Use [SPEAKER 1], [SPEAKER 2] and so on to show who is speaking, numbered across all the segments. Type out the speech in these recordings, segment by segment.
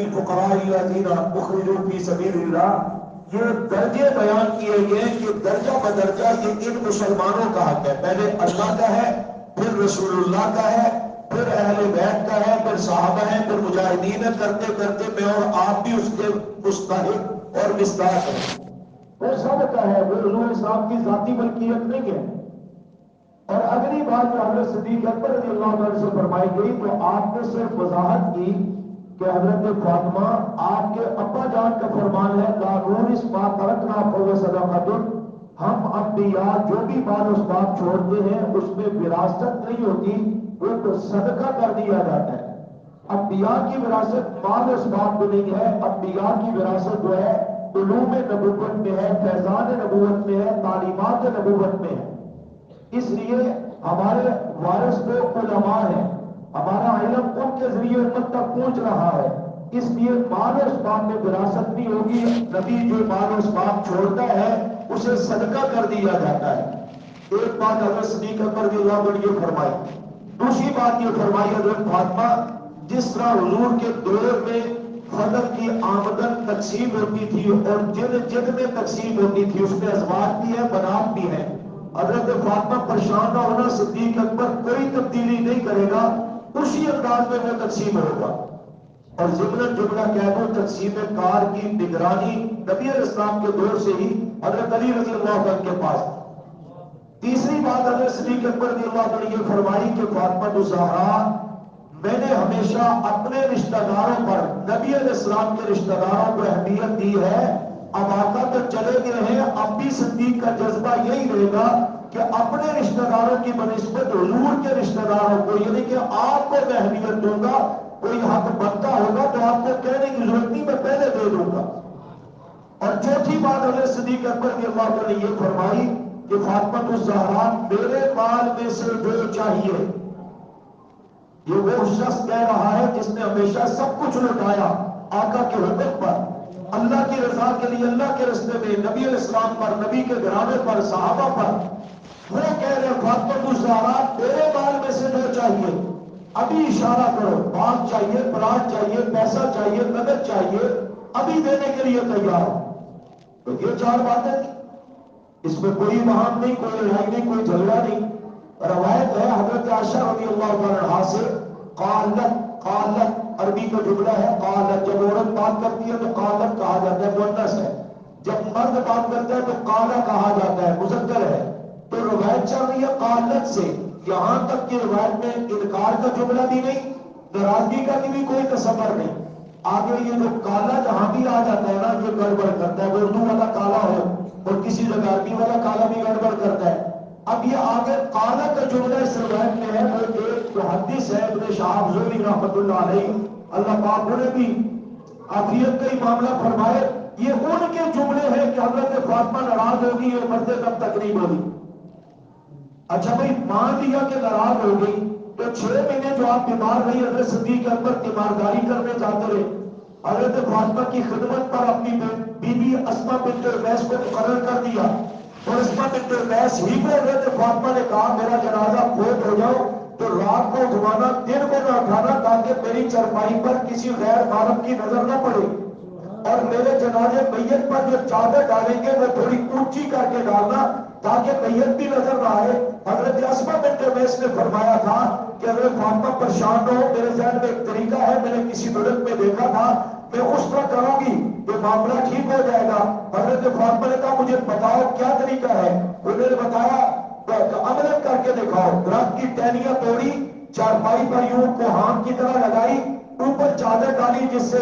[SPEAKER 1] الفقراء الذین اخرجوا فی سبیل اللہ، یہ درجے بیان کیے گئے کہ درجہ بدرجہ یہ ان مسلمانوں کا حق ہے. پہلے اللہ کا ہے، پھر رسول اللہ کا ہے، پھر اہل بیت کا ہے، پھر صحابہ ہیں، پھر مجاہدین ہے. کرتے کرتے میں اور آپ بھی اس کے مستحق اور مستحق ہیں. وہ سب کا ہے، وہ حضور صاحب کی ذاتی ملکیت نہیں ہے. اور اگلی بات جو حضرت صدیق اکبر رضی اللہ عنہ سے فرمائی گئی تو آپ نے صرف وضاحت کی کہ حضرت فاطمہ آپ کے ابا جان کا فرمان ہے لا نورث ما ترکنا فهو صدقۃ، ہم انبیاء جو بھی مال اس بات چھوڑتے ہیں اس میں وراثت نہیں ہوتی، وہ تو صدقہ کر دیا جاتا ہے. انبیاء کی وراثت مال اس بات میں نہیں ہے. انبیاء کی وراثت جو ہے علوم نبوت میں ہے، فیضان نبوت میں ہے، تعلیمات نبوت میں ہے. اس لیے ہمارے وارث تو علماء ہیں، ہمارا علم ان کے ذریعے امت تک پہنچ رہا ہے. اس لیے مال و اسباب میں وراثت نہیں ہوگی. نبی جو مال و اسباب چھوڑتا ہے اسے صدقہ کر دیا جاتا ہے. ایک بات حضرت صدیق اکبر رضی اللہ عنہ یہ فرمائی. دوسری بات یہ فرمائی حضرت فاطمہ جس طرح حضور کے دور میں فضل کی آمدن تقسیم ہوتی تھی اور جن میں تقسیم ہوتی تھی اس میں ازواج بھی ہے، بنات بھی ہے. حضرت فاطمہ پریشان نہ ہونا، صدیق اکبر کوئی تبدیلی نہیں کرے گا، اسی انداز میں وہ تقسیم ہوگا. اور ضمن جملہ کہہ دو تقسیم کار کی نگرانی نبی علیہ السلام کے دور سے ہی حضرت علی رضی اللہ عنہ کے پاس. تیسری بات حضرت صدیق اکبر رضی اللہ عنہ یہ فرمائی کہ فاطمہ الزہرا میں نے ہمیشہ اپنے رشتہ داروں پر نبی علیہ السلام کے رشتہ داروں کو اہمیت دی ہے. اب آقا تو چلے گئے ہیں، اب بھی صدیق کا جذبہ یہی رہے گا کہ اپنے رشتہ داروں کی بنسبت حضور کے رشتہ داروں کو، یعنی کہ آپ کو میں اہمیت دوں گا. کوئی حق بنتا ہوگا تو آپ کو کہنے کی ضرورت نہیں، میں پہلے دے دوں گا. اور چوتھی بات حضرت صدیق اکبر رضی اللہ عنہ نے یہ فرمائی کہ فاطمہ الزہرا میرے مال میں سے جو چاہیے. یہ وہ شخص کہہ رہا ہے جس نے ہمیشہ سب کچھ لٹایا آقا کے حکم پر، اللہ کی رضا کے لیے، اللہ کے راستے میں، نبی علیہ السلام پر، نبی کے گھرانے پر، صحابہ پر. وہ کہہ رہے فاطمہ الزہرا میرے مال میں سے جو چاہیے، ابھی اشارہ کرو، باغ چاہیے، پلاٹ چاہیے، پیسہ چاہیے، نقد چاہیے، ابھی دینے کے لیے تیار ہو. تو یہ چار باتیں تھیں، اس میں کوئی وہاں نہیں، کوئی لڑائی نہیں، کوئی جھگڑا نہیں. روایت ہے حضرت عائشہ رضی اللہ عنہا سے قالت عربی کا جملہ ہے قالت. جب عورت بات کرتی ہے تو قالت کہا جاتا ہے، مؤنث ہے. جب مرد بات کرتا ہے تو قالا کہا جاتا ہے، مذکر ہے. تو روایت چل رہی ہے قالت سے، یہاں تک کہ روایت میں انکار کا جملہ بھی نہیں، ناراضگی کا بھی کوئی تصور نہیں. آگے یہ جو کالا جہاں بھی آ جاتا ہے نا یہ گڑبڑ کرتا ہے. وہ اردو والا کالا ہو اور کسی جگہ عربی والا کالا بھی گڑبڑ کرتا ہے. اب یہ آگے قالا کا جملہ اس روایت میں ہے، وہ ایک محدث ہے ابن شہاب زہری رحمۃ اللہ علیہ، اللہ پاک نے بھی عافیت کا ہی معاملہ فرمائے. یہ ان کے جملے ہیں کہ حضرت فاطمہ ناراض ہوگی اور مرتے تب تک نہیں ہوگی. اچھا بھائی مان لیا کہ ناراض ہو گئی تو 6 مہینے جو آپ بیمار رہی حضرت صدیق اکبر تیمارداری کرنے جاتے رہے. حضرت فاطمہ کی خدمت پر اپنی بیوی اسما بنت امیس کو مقرر کر دیا اور اسما بنت امیس ہی کو حضرت فاطمہ نے کہا میرا جنازہ فوت ہو جاؤ تو رات کو اٹھوانا، دن کو نہ اٹھانا تاکہ میری چرپائی پر کسی غیر محرم کی نظر نہ پڑے، اور میرے جنازے میت پر جو چادر ڈالیں گے وہ تھوڑی اونچی کر کے ڈالنا تاکہ میت بھی نظر نہ آئے. حضرت اسما بنت امیس نے فرمایا تھا کہ اگر فاطمہ پریشان نہ ہو، میرے ذہن میں ایک طریقہ ہے، میں نے کسی ملک میں دیکھا تھا، میں اس طرح کروں گی تو معاملہ ٹھیک ہو جائے گا. حضرت فاطمہ نے کہا مجھے بتاؤ کیا طریقہ ہے. انہوں نے بتایا عمل کر کے دکھاؤ. درخت کی ٹہنیاں توڑی، چارپائی پر یوں کوہان کی طرح لگائی، اوپر چادر ڈالی جس سے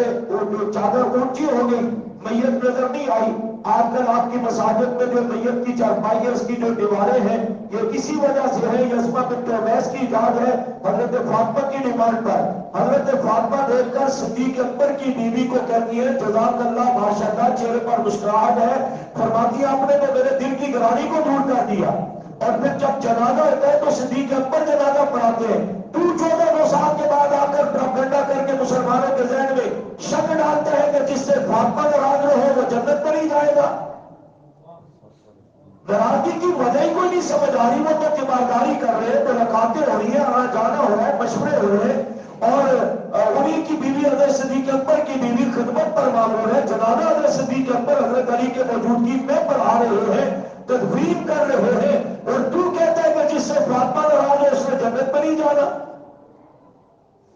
[SPEAKER 1] چادر اونچی ہو گئی، میت نظر نہیں آئی. آج کل آپ کی مساجد میں جو میت کی چارپائی ہے اس کی جو دیواریں ہیں یہ کسی وجہ سے ہے، یہ اسما بنت امیس کی ایجاد ہے حضرت فاطمہ کی ڈیمانڈ پر. حضرت فاطمہ دیکھ کر صدیق اکبر کی بیوی کو کہتی ہے جزاک اللہ ماشاءاللہ، چہرے پر مسکراہٹ ہے. فرماتی آپ نے تو میرے دل کی گرانی کو دور کر دیا. اور پھر جب جنازہ ہوتا ہے تو صدیق اکبر جنازہ پڑھاتے ہیں. تو 14 سال کے بعد آ کر پروپیگنڈا کر کے مسلمانوں کے ذہن میں شک ڈالتا ہے کہ جس سے فاطمہ ناراض نہ ہو وہ جنت پر ہی جائے گا. ناراضگی کی وجہ ہی کوئی نہیں سمجھ آ رہی. وہ تو تیمارداری کر رہے ہیں، ملاقاتیں ہو رہی ہیں، آنا جانا ہو رہا ہے، مشورے ہو رہے ہیں. اور انہیں کی بیوی حضرت صدیق اکبر کی بیوی علی کے موجودگی میں پڑھا رہے ہیں، تدفین کر رہے ہیں، اور تو کہتا ہے کہ جس سے فاطمہ ناراض ہے اس نے جنت میں نہیں جانا۔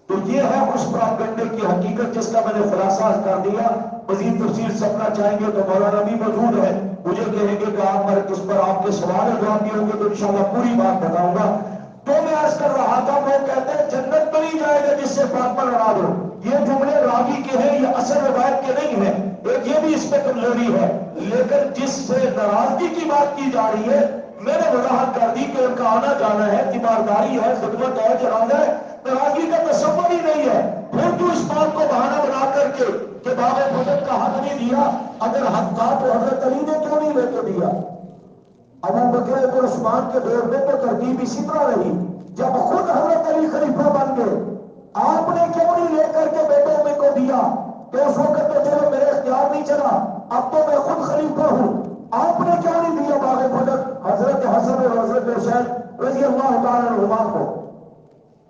[SPEAKER 1] تو یہ ہے اس پراپگنڈے کی حقیقت جس کا میں نے خلاصہ کر دیا۔ مزید تفصیل سمجھنا چاہیں گے تو مولانا بھی موجود ہے، مجھے کہیں گے کہ آپ پر اس پر آپ کے سوال جواب بھی ہوں گے تو انشاءاللہ پوری بات بتاؤں گا۔ تو میں عرض کر رہا تھا، وہ کہتے ہیں جنت میں نہیں جائے گا جس سے فاطمہ ناراض ہو۔ یہ جملے راوی کے ہیں، یہ اصل روایت کے نہیں ہیں، ایک یہ بھی اس پہ کمزوری ہے، لیکن جس سے ناراضگی کی بات کی جا رہی ہے میں نے وضاحت کر دی کہ ان کا آنا جانا ہے، تیمارداری ہے، خدمت ہے، جنازہ ہے، ناراضگی کا تصور ہی نہیں ہے۔ پھر تو اس بات کو بہانہ بنا کر کے کہ باب فضل کا حق نہیں دیا، اگر حق تھا تو حضرت علی نے کیوں نہیں لے کے دیا؟ ابو بکر اور عثمان کے دور میں تو ترتیب اسی طرح رہی، جب خود حضرت علی خلیفہ بن گئے آپ نے کیوں نہیں لے کر کے بیٹوں میں کو دیا کہ اس وقت تو چلو میرے اختیار نہیں چلا، اب تو میں خود خلیفہ ہوں، آپ نے کیوں نہیں دیا باغ فضل حضرت حسن اور حضرت حسین رضی اللہ تعالی عنہما کو؟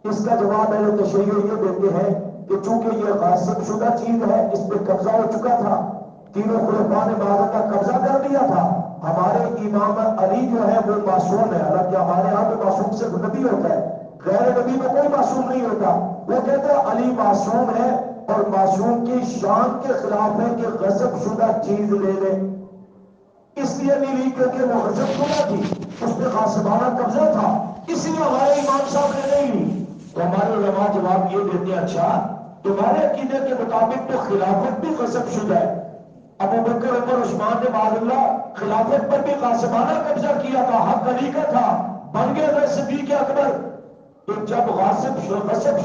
[SPEAKER 1] اس کا جواب اہل تشیع یہ دیتے ہیں کہ چونکہ یہ غاصب شدہ چیز ہے، اس پہ قبضہ ہو چکا تھا، تینوں خلفاء نے بعض کا قبضہ کر لیا تھا، ہمارے امام علی جو ہے وہ معصوم ہے، حالانکہ ہمارے ہاں تو معصوم صرف نبی ہوتا ہے، غیر نبی میں کوئی معصوم نہیں ہوتا۔ وہ کہتے ہیں علی معصوم ہے اور معصوم کی شان کے خلاف ہے کہ غصب شدہ چیز لے لے، اس لیے نہیں لی کیونکہ وہ غصب شدہ تھی، اس پہ غاصبانہ قبضہ تھا، اس لیے ہمارے امام صاحب نے نہیں لی۔ تو ہمارے علماء جواب یہ دیتے ہیں، اچھا تمہارے عقیدے کے مطابق تو خلافت بھی غصب شدہ ہے، ابو بکر عمر عثمان نے معاذ اللہ خلافت پر بھی غاصبانہ قبضہ کیا تھا، حق علی کا تھا، بن گئے صدیق اکبر۔ تو جب غصب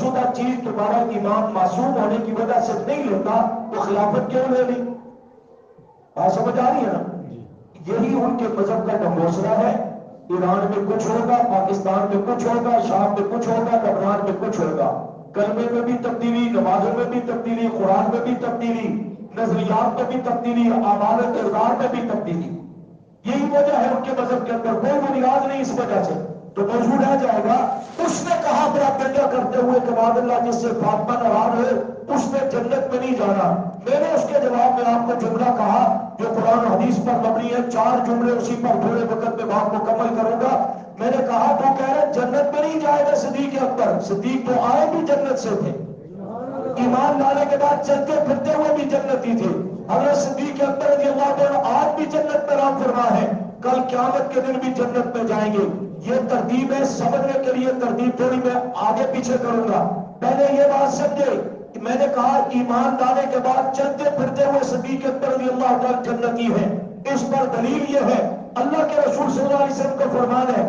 [SPEAKER 1] شدہ چیز تمہارا امام معصوم ہونے کی وجہ سے نہیں لیتا تو خلافت کیوں لے لی؟ بات سمجھ آ رہی ہے نا؟ یہی ان کے مذہب کا ڈھنگوسلا ہے۔ ایران میں کچھ ہوگا، پاکستان میں کچھ ہوگا، شام میں کچھ ہوگا، لبنان میں کچھ ہوگا، کلمے میں بھی تبدیلی، نمازوں میں بھی تبدیلی، قرآن میں بھی تبدیلی، نظریات میں بھی تبدیلی، اعمال و کردار میں بھی تبدیلی۔ یہی وجہ ہے ان کے مذہب کے اندر، کوئی بنیاد نہیں اس وجہ سے۔ تو موضوع رہ جائے گا، اس نے کہا پراپگنڈا کرتے ہوئے کہ معاذ اللہ جس سے فاطمہ ناراض ہو اس نے جنت میں نہیں جانا۔ میں نے اس کے جواب میں آپ کو جملہ کہا جو قرآن و حدیث پر مبنی ہے، 4 جملے اسی پر تھوڑے وقت میں بات مکمل کروں گا۔ میں نے کہا تو کہہ رہے جنت میں نہیں جائے گا صدیق اکبر، صدیق تو آئے بھی جنت سے تھے، ایمان لانے کے بعد چلتے پھرتے ہوئے بھی جنتی تھے، حضرت صدیق اکبر رضی اللہ عنہ آج بھی جنت میں رام فرما ہے، کل قیامت کے دن بھی جنت میں جائیں گے۔ یہ ترتیب ہے، سمجھنے کے لیے ترتیب تھوڑی میں آگے پیچھے کروں گا، پہلے یہ بات سمجھے کہ میں نے کہا ایمان لانے کے بعد چلتے پھرتے ہوئے صدیق اکبر رضی اللہ تعالی جنتی ہے۔ اس پر دلیل یہ ہے، اللہ کے رسول صلی اللہ علیہ وسلم کا فرمان ہے،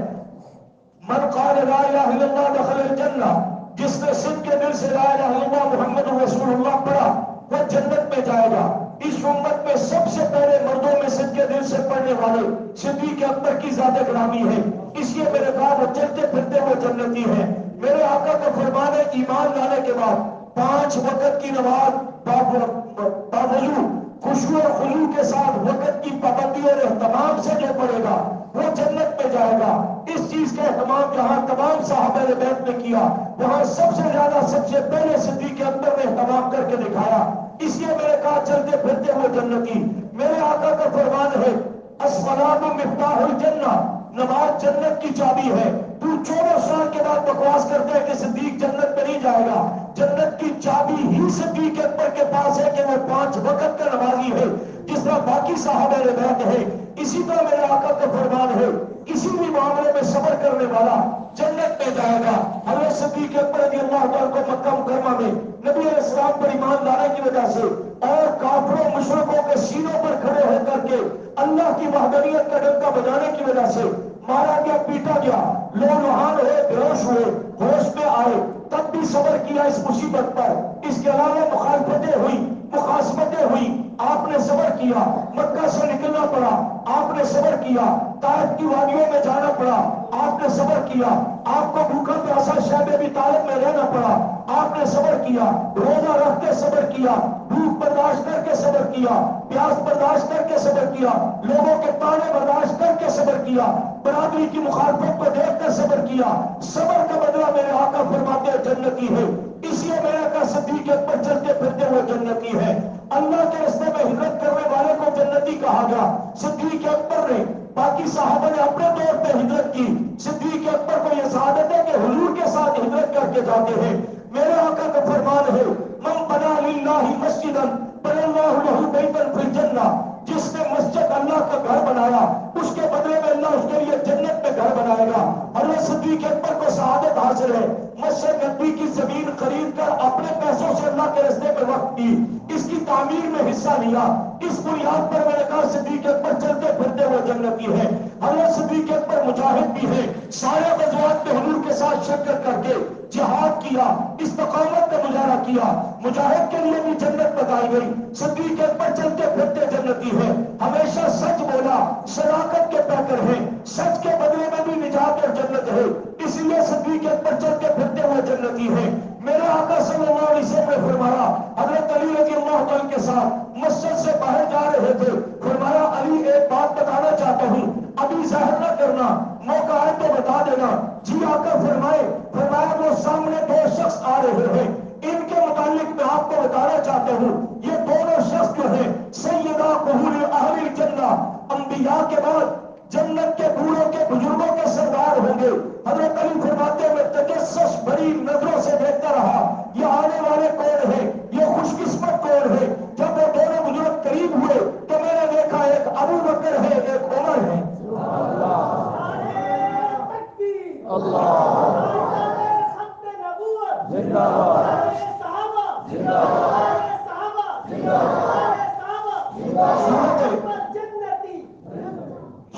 [SPEAKER 1] من قال لا الہ الا اللہ دخل الجنہ، جس نے صدق کے دل سے لا الہ الا اللہ محمد رسول اللہ پڑھا وہ جنت میں جائے گا۔ اس امت میں سب سے پہلے مردوں میں صدق کے دل سے پڑھنے والے صدیق اکبر کی ذات گرامی ہے، اس لیے میرے کہا وہ چلتے پھرتے وہ جنتی ہے۔ میرے آقا کا فرمان ہے ایمان لانے کے بعد 5 وقت کی نماز باوضو خشوع اور خضوع کے ساتھ وقت کی پابندی اور اہتمام سے جو پڑھے گا وہ جنت میں جائے گا۔ اس چیز کا اہتمام جہاں تمام صحابہ بیت نے کیا، وہاں سب سے زیادہ سب سے پہلے صدیق اکبر نے اہتمام کر کے دکھایا، اس لیے میں نے کہا چلتے پھرتے ہوئے جنتی۔ میرے آقا کا فرمان ہے الصلاۃ مفتاح الجنہ، نماز جنت کی چابی ہے۔ تو 14 سال کے بعد بکواس کرتے ہیں کہ صدیق جنت میں نہیں جائے گا، جنت کی چابی ہی صدیق اکبر کے پاس ہے کہ وہ 5 وقت کا نمازی ہے جس طرح باقی صحابہ بیت ہے۔ اسی طرح میرے آقا کا فرمان ہے کسی بھی معاملے میں صبر کرنے والا جنت میں جائے گا۔ حضرت صدیق اکبر رضی اللہ تعالیٰ کو مکہ مکرمہ میں نبی علیہ السلام پر ایمان لانے کی وجہ سے اور کافروں مشرکوں کے سینوں پر کھڑے ہو کر کے اللہ کی وحدانیت کا ڈنکا بجانے کی وجہ سے مارا گیا، پیٹا گیا، لو لہان ہوئے، بے ہوش ہوئے، ہوش میں آئے، تب بھی صبر کیا اس مصیبت پر۔ اس کے علاوہ مخالفتیں ہوئی، مخاصمتیں ہوئی، آپ نے صبر کیا، مکہ سے نکلنا پڑا، آپ نے صبر کیا، طائف کی وادیوں میں جانا پڑا، آپ نے صبر کیا، آپ کو بھوکا پیاسا شیب ابی طالب میں رہنا پڑا، آپ نے صبر کیا، روزہ رکھ کے صبر کیا، بھوک برداشت کر کے صبر کیا، پیاس برداشت کر کے صبر کیا، لوگوں کے تانے برداشت کر کے صبر کیا، برادری کی مخالفت کو دیکھ کر صبر کیا۔ صبر کا بدلہ میرے آقا فرماتے ہیں جنتی ہے، اس لیے میرے آقا صدیق اکبر چلتے پھرتے ہوئے جنتی ہے۔ اللہ کے راستے میں ہجرت کرنے والے کو جنتی جنتی کہا گیا۔ صدیق اکبر نے، باقی صحابہ نے اپنے طور پہ ہجرت کی، صدیق اکبر کو یہ سعادت ہے کہ حضور کے ساتھ ہجرت کر کے جاتے ہیں۔ میرے آقا کا فرمان ہے من بنا للہ مسجدا بنى اللہ لہ بیتا فی الجنہ، جس نے مسجد اللہ کا گھر بنایا اس کے بدلے میں اللہ اس کے لیے جنت میں گھر بنائے گا۔ حضرت صدیق اکبر کو سعادت حاصل ہے، مسجد نبی کی زمین خرید کر اپنے پیسوں سے اللہ کے راستے میں وقف کی، اس کی تعمیر میں حصہ لیا۔ اس بنیاد پر میں نے کہا صدیق اکبر چلتے پھرتے وہ جنتی ہے۔ حضرت صدیق اکبر مجاہد بھی ہے، سارے غزوات میں حضور کے ساتھ شرکت کر کے جہاد کیا، استقامت کا مظاہرہ کیا، مجاہد کے لیے بھی جنت بتائی گئی۔ صدیق اکبر چلتے پھرتے جنتی ہے، ہمیشہ سچ بولا، صداقت کے پیکر ہے، سچ کے بدلے میں بھی نجات اور جنت ہے، اس لیے صدیق اکبر چلتے پھرتے وہ جنتی ہے۔ میرے آقا صلی اللہ علیہ وسلم نے فرمایا، حضرت علی رضی اللہ عنہ کے ساتھ مسجد سے باہر جا رہے تھے، فرمایا علی ایک بات بتانا چاہتا ہوں، ابھی ظاہر نہ کرنا، موقع آئے تو بتا دینا۔ جی آقا فرمایا وہ سامنے دو شخص آ رہے ہیں، ان کے متعلق میں آپ کو بتانا چاہتا ہوں، یہ دونوں شخص جو ہیں سیدہ قبول اہل الجنہ، انبیاء کے بعد جنت کے بوڑھوں کے بزرگوں کے سردار ہوں گے۔ حضرت علی فرماتے میں تجسس بڑی نظروں سے دیکھتا رہا، یہ آنے والے کون ہیں، یہ خوش قسمت کون ہے۔ جب وہ دونوں بزرگ قریب ہوئے تو میں نے دیکھا ایک ابو بکر ہے، ایک عمر ہے۔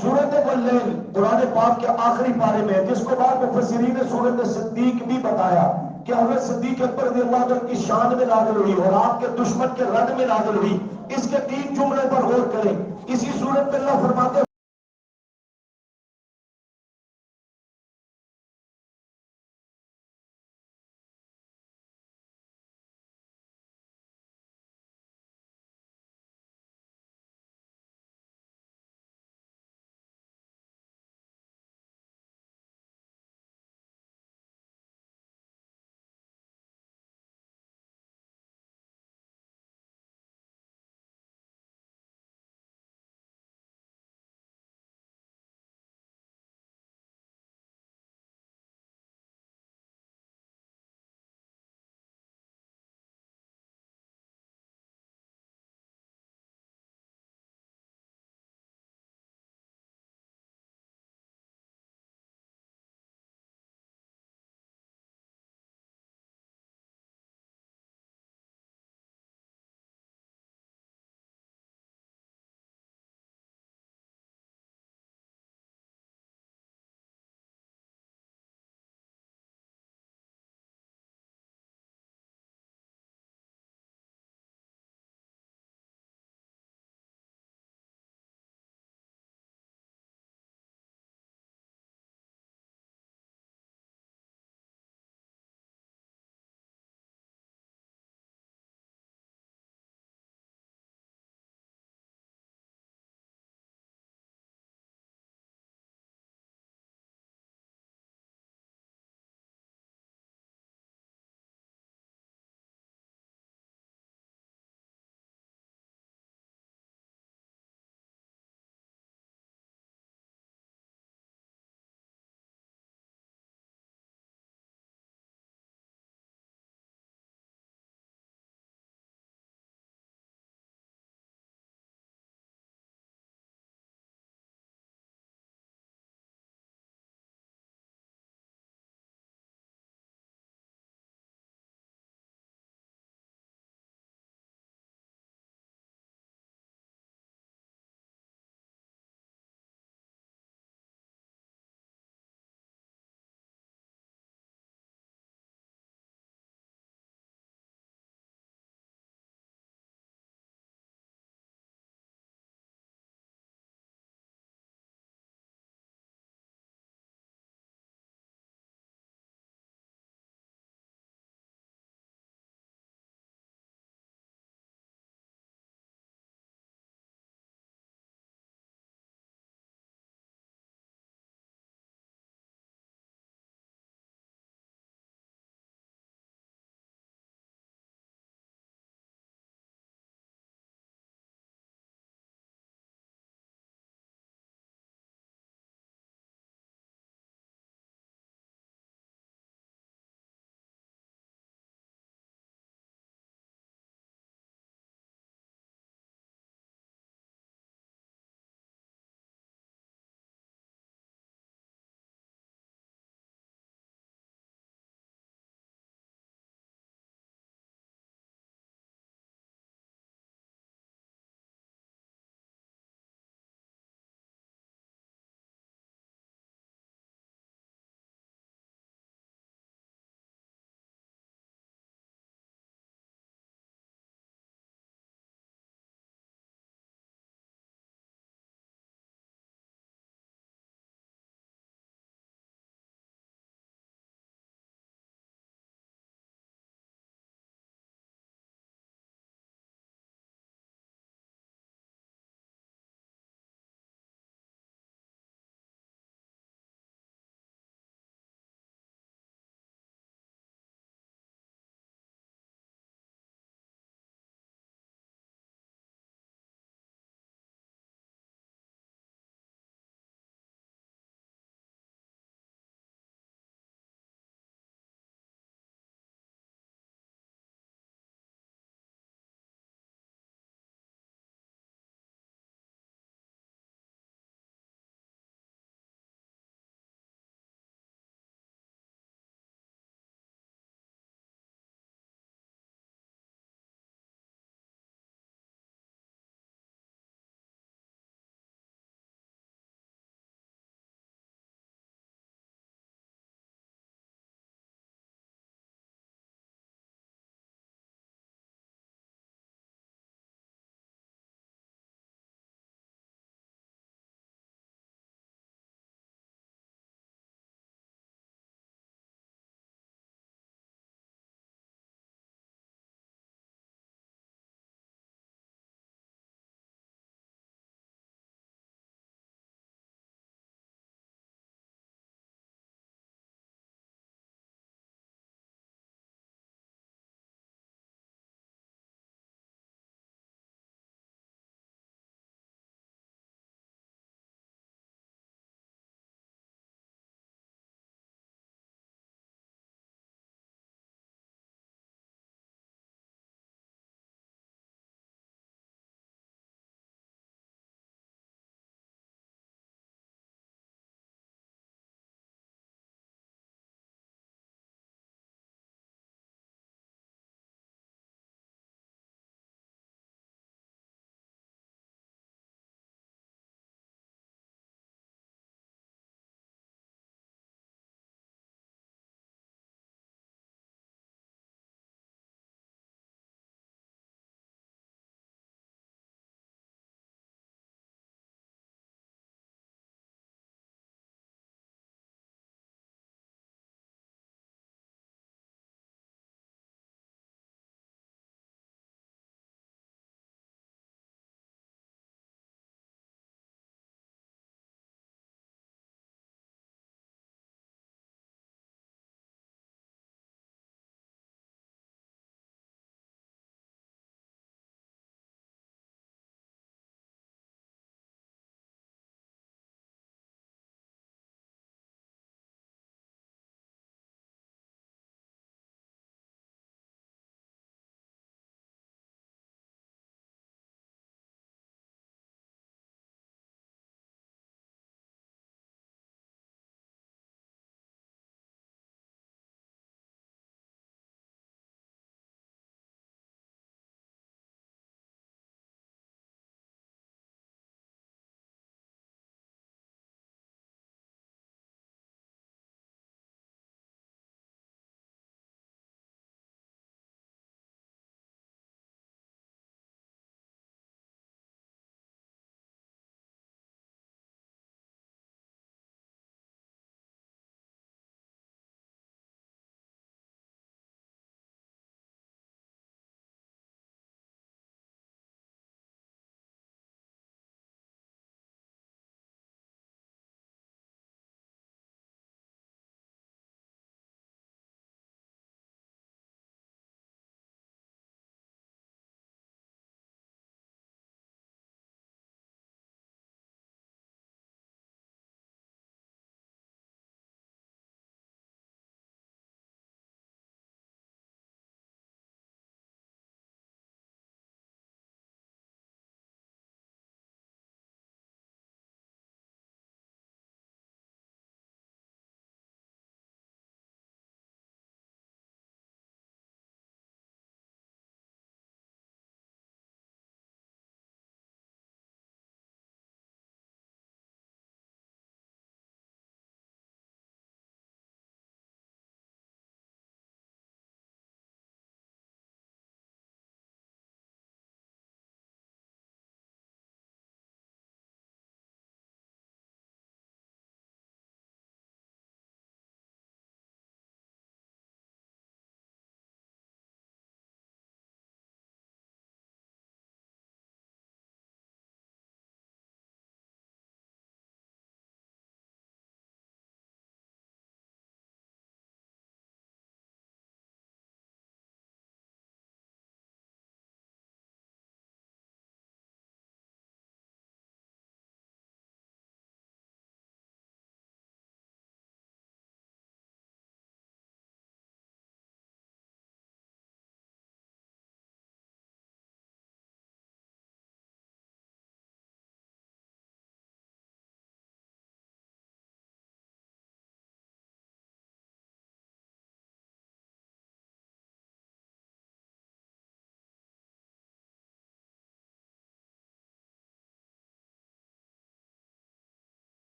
[SPEAKER 1] سورت واللیل قرآن پاک کے آخری پارے میں، جس کو بعد مفسرین نے سورت صدیق بھی بتایا کہ حضرت صدیق اکبر رضی اللہ عنہ کی شان میں نازل ہوئی اور آپ کے دشمن کے رد میں نازل ہوئی۔ اس کے 3 جملوں پر غور کریں۔ اسی سورت میں اللہ فرماتے